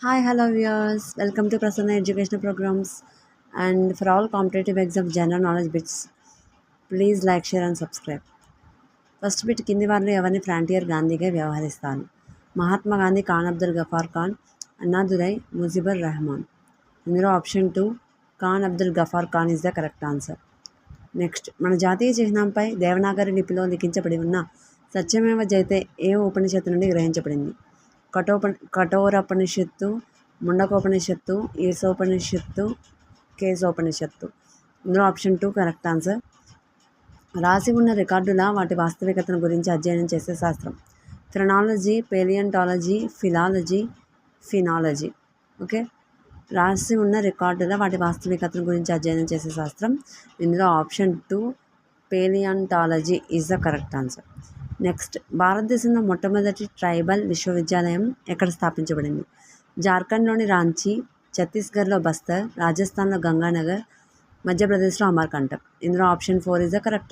Hi, hello viewers. Welcome to Prasanna Educational Programs. And for all competitive exams general knowledge bits, please like, share and subscribe. First bit కింది వారిలో ఎవరిని frontier గాంధీగా వ్యవహరిస్తారు? మహాత్మా గాంధీ, ఖాన్ అబ్దుల్ గఫార్ ఖాన్, అన్నాదురై, ముజిబుర్ రెహమాన్. ఇందులో option 2 Khan Abdul Ghaffar Khan is the correct answer. Next, మన జాతీయ చిహ్నంపై దేవనాగరి లిపిలో లిఖించబడి ఉన్న సత్యమేవ జయతే ఏ ఉపనిషత్తు నుండి గ్రహించబడింది? కఠోరోపనిషత్తు, ముండకోపనిషత్తు, ఈశోపనిషత్తు, కేశోపనిషత్తు. ఇందులో ఆప్షన్ 2 కరెక్ట్ ఆన్సర్. రాసి ఉన్న రికార్డుల వాటి వాస్తవికతను గురించి అధ్యయనం చేసే శాస్త్రం. ఫ్రెనాలజీ, పేలియంటాలజీ, ఫిలాలజీ, ఫినాలజీ. ఓకే, రాసి ఉన్న రికార్డుల వాటి వాస్తవికతను గురించి అధ్యయనం చేసే శాస్త్రం. ఇందులో option 2 palaeontology is the correct answer. Next, భారతదేశంలో మొట్టమొదటి ట్రైబల్ విశ్వవిద్యాలయం ఎక్కడ స్థాపించబడింది? జార్ఖండ్లోని రాంచీ, ఛత్తీస్గఢ్లో బస్తర్, రాజస్థాన్లో గంగానగర్, మధ్యప్రదేశ్లో అమర్కంటక్. ఇందులో option 4 is the correct answer.